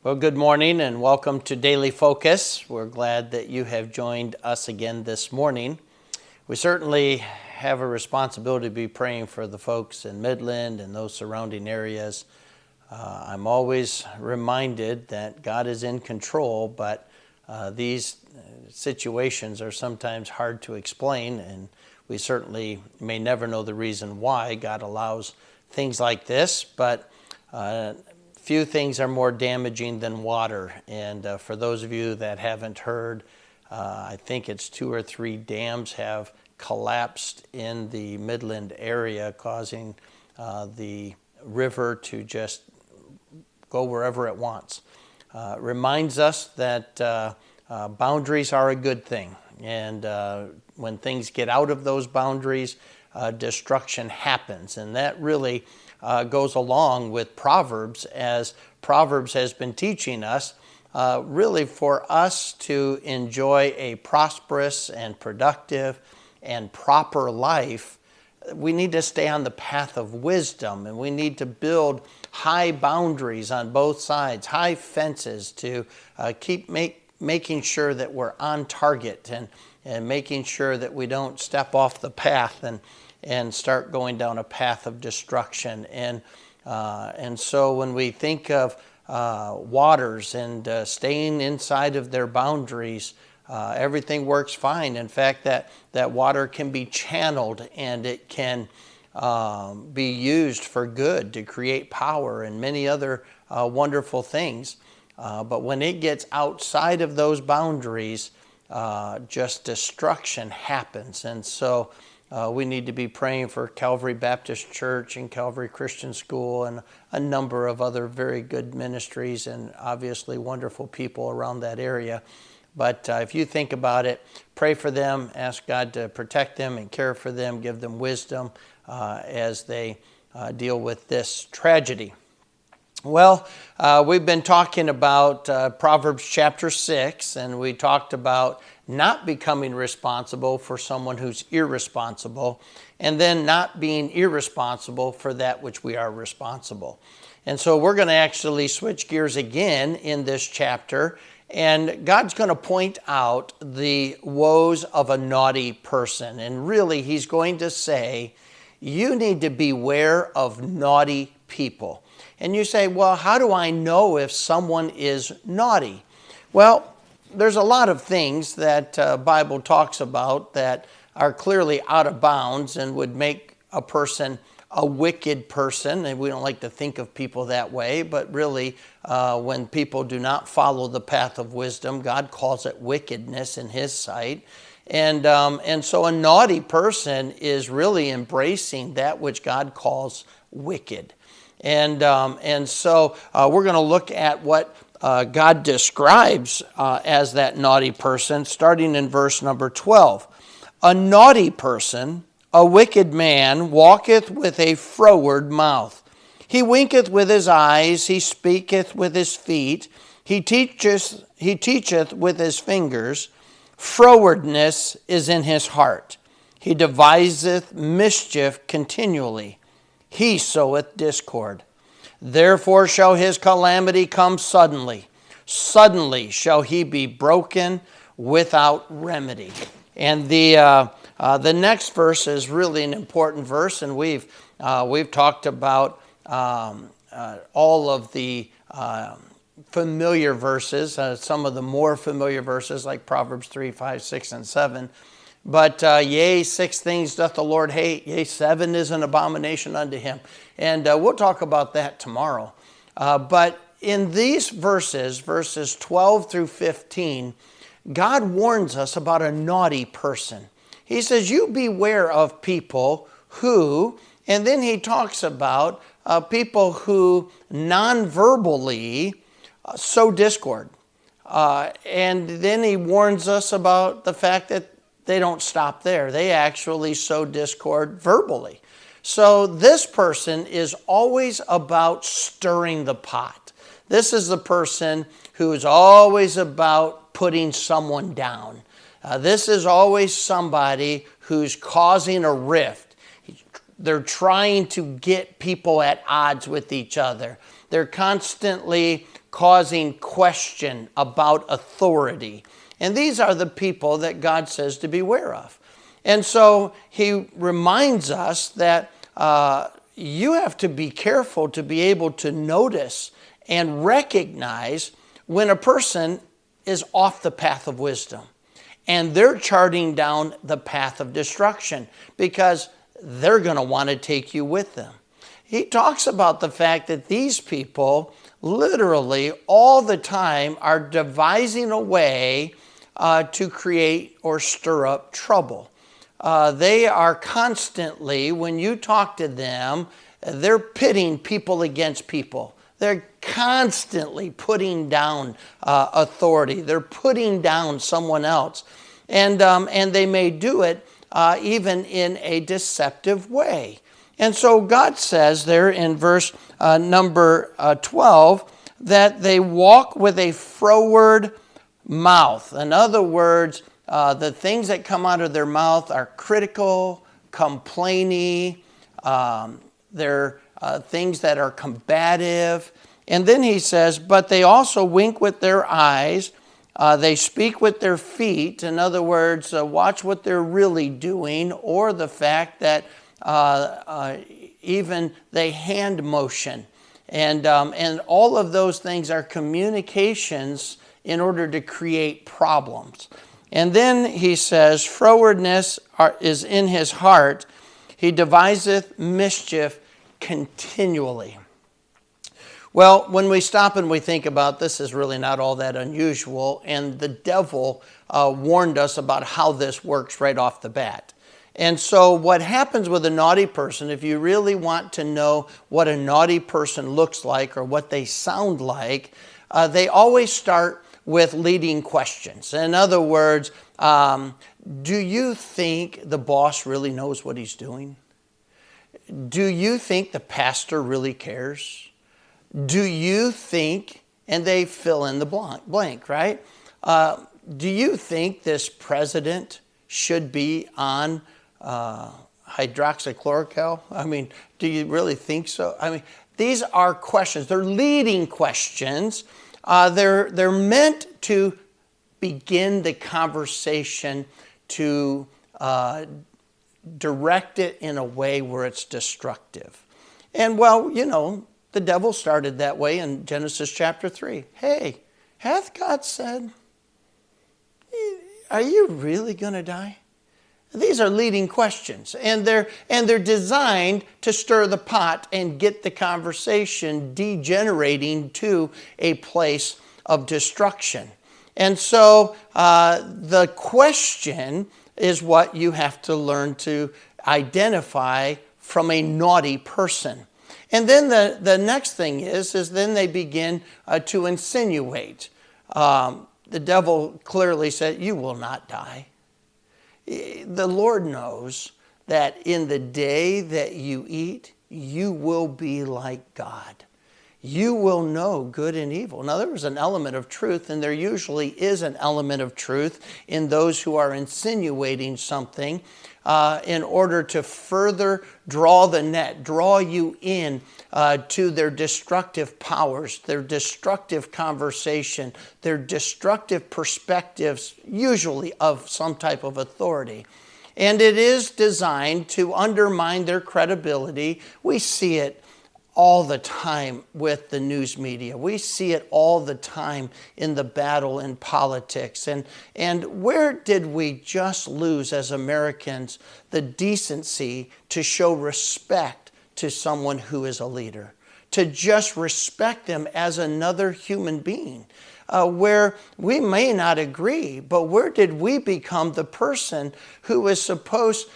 Well, good morning and welcome to Daily Focus. We're glad that you have joined us again this morning. We certainly have a responsibility to be praying for the folks in Midland and those surrounding areas. I'm always reminded that God is in control, but these situations are sometimes hard to explain, and we certainly may never know the reason why God allows things like this, but few things are more damaging than water. And for those of you that haven't heard, I think it's 2 or 3 dams have collapsed in the Midland area, causing the river to just go wherever it wants. It reminds us that boundaries are a good thing. And when things get out of those boundaries, destruction happens. And that really goes along with Proverbs, as Proverbs has been teaching us, really for us to enjoy a prosperous and productive and proper life. We need to stay on the path of wisdom, and we need to build high boundaries on both sides, high fences to keep making sure that we're on target and making sure that we don't step off the path and start going down a path of destruction. And so when we think of waters and staying inside of their boundaries, everything works fine. In fact, that water can be channeled and it can be used for good to create power and many other wonderful things. But when it gets outside of those boundaries, just destruction happens. And so we need to be praying for Calvary Baptist Church and Calvary Christian School and a number of other very good ministries and obviously wonderful people around that area. But if you think about it, pray for them, ask God to protect them and care for them, give them wisdom as they deal with this tragedy. Well, we've been talking about Proverbs chapter 6, and we talked about not becoming responsible for someone who's irresponsible, and then not being irresponsible for that which we are responsible. And so we're going to actually switch gears again in this chapter, and God's going to point out the woes of a naughty person. And really, he's going to say, you need to beware of naughty people. And you say, well, how do I know if someone is naughty? Well, there's a lot of things that Bible talks about that are clearly out of bounds and would make a person a wicked person. And we don't like to think of people that way, but really when people do not follow the path of wisdom, God calls it wickedness in his sight. And so a naughty person is really embracing that which God calls wicked. And so we're going to look at what God describes as that naughty person, starting in verse number 12. A naughty person, a wicked man, walketh with a froward mouth. He winketh with his eyes, he speaketh with his feet, he teacheth with his fingers. Frowardness is in his heart. He deviseth mischief continually. He soweth discord. Therefore shall his calamity come suddenly. Suddenly shall he be broken without remedy. And the next verse is really an important verse, and we've talked about all of the familiar verses, some of the more familiar verses like Proverbs 3, 5, 6, and 7. But yea, 6 things doth the Lord hate, yea, 7 is an abomination unto him. And we'll talk about that tomorrow. But in these verses 12 through 15, God warns us about a naughty person. He says, you beware of people who, and then he talks about people who non-verbally sow discord. And then he warns us about the fact that they don't stop there. They actually sow discord verbally. So this person is always about stirring the pot. This is the person who is always about putting someone down. This is always somebody who's causing a rift. They're trying to get people at odds with each other. They're constantly causing question about authority. And these are the people that God says to beware of. And so he reminds us that you have to be careful to be able to notice and recognize when a person is off the path of wisdom and they're charting down the path of destruction, because they're going to want to take you with them. He talks about the fact that these people literally all the time are devising a way to create or stir up trouble. They are constantly, when you talk to them, they're pitting people against people. They're constantly putting down authority. They're putting down someone else. And they may do it even in a deceptive way. And so God says there in verse number 12 that they walk with a froward mouth. In other words, the things that come out of their mouth are critical, complaining, they're things that are combative. And then he says, but they also wink with their eyes, they speak with their feet. In other words, watch what they're really doing, or the fact that even they hand motion. And all of those things are communications in order to create problems. And then he says, frowardness is in his heart. He deviseth mischief continually. Well, when we stop and we think about this, is really not all that unusual. And the devil warned us about how this works right off the bat. And so what happens with a naughty person, if you really want to know what a naughty person looks like or what they sound like, they always start with leading questions. In other words, do you think the boss really knows what he's doing? Do you think the pastor really cares? Do you think, and they fill in the blank, right? Do you think this president should be on hydroxychloroquine? I mean, do you really think so? I mean, these are questions. They're leading questions. They're meant to begin the conversation, to direct it in a way where it's destructive. And well, you know, the devil started that way in Genesis chapter 3. Hey, hath God said, are you really going to die? These are leading questions, and they're designed to stir the pot and get the conversation degenerating to a place of destruction. And so the question is what you have to learn to identify from a naughty person. And then the next thing is then they begin to insinuate. The devil clearly said, you will not die. The Lord knows that in the day that you eat, you will be like God. You will know good and evil. Now, there is an element of truth, and there usually is an element of truth in those who are insinuating something in order to further draw the net, draw you in to their destructive powers, their destructive conversation, their destructive perspectives, usually of some type of authority. And it is designed to undermine their credibility. We see it all the time with the news media. We see it all the time in the battle in politics. And where did we just lose as Americans the decency to show respect to someone who is a leader? To just respect them as another human being. Where we may not agree, but where did we become the person who is supposed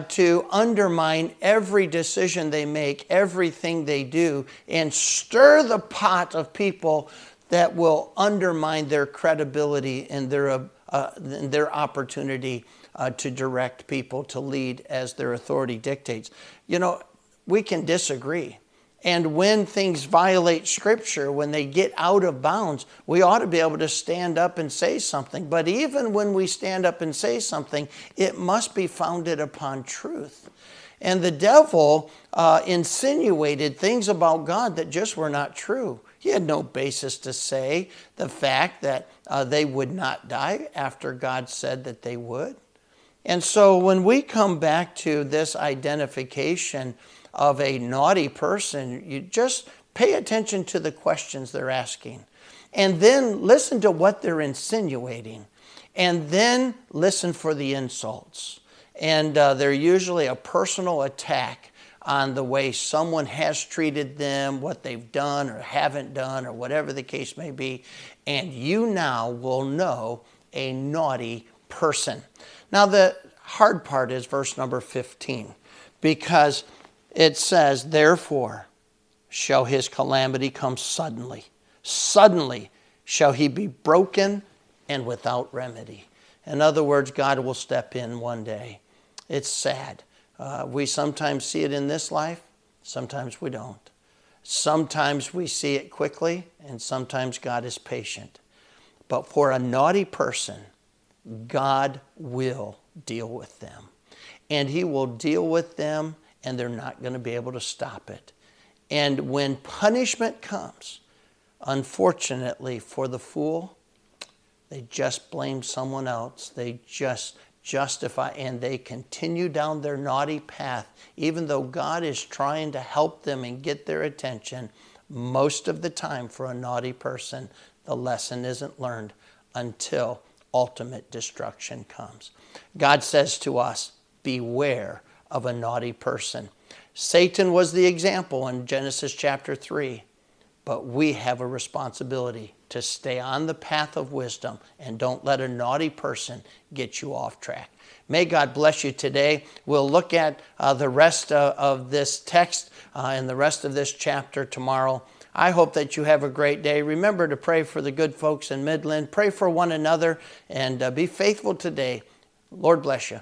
to undermine every decision they make, everything they do, and stir the pot of people that will undermine their credibility and their opportunity to direct people, to lead as their authority dictates? You know, we can disagree. And when things violate Scripture, when they get out of bounds, we ought to be able to stand up and say something. But even when we stand up and say something, it must be founded upon truth. And the devil insinuated things about God that just were not true. He had no basis to say the fact that they would not die after God said that they would. And so when we come back to this identification of a naughty person, you just pay attention to the questions they're asking. And then listen to what they're insinuating. And then listen for the insults. And they're usually a personal attack on the way someone has treated them, what they've done or haven't done, or whatever the case may be. And you now will know a naughty person. Now, the hard part is verse number 15, because it says, therefore shall his calamity come suddenly. Suddenly shall he be broken and without remedy. In other words, God will step in one day. It's sad. We sometimes see it in this life, sometimes we don't. Sometimes we see it quickly, and sometimes God is patient. But for a naughty person, God will deal with them. And he will deal with them, and they're not going to be able to stop it. And when punishment comes, unfortunately for the fool, they just blame someone else. They just justify, and they continue down their naughty path, even though God is trying to help them and get their attention. Most of the time for a naughty person, the lesson isn't learned until ultimate destruction comes. God says to us, beware of a naughty person. Satan was the example in Genesis chapter 3, but we have a responsibility to stay on the path of wisdom and don't let a naughty person get you off track. May God bless you today. We'll look at the rest of this text and the rest of this chapter tomorrow. I hope that you have a great day. Remember to pray for the good folks in Midland. Pray for one another and be faithful today. Lord bless you.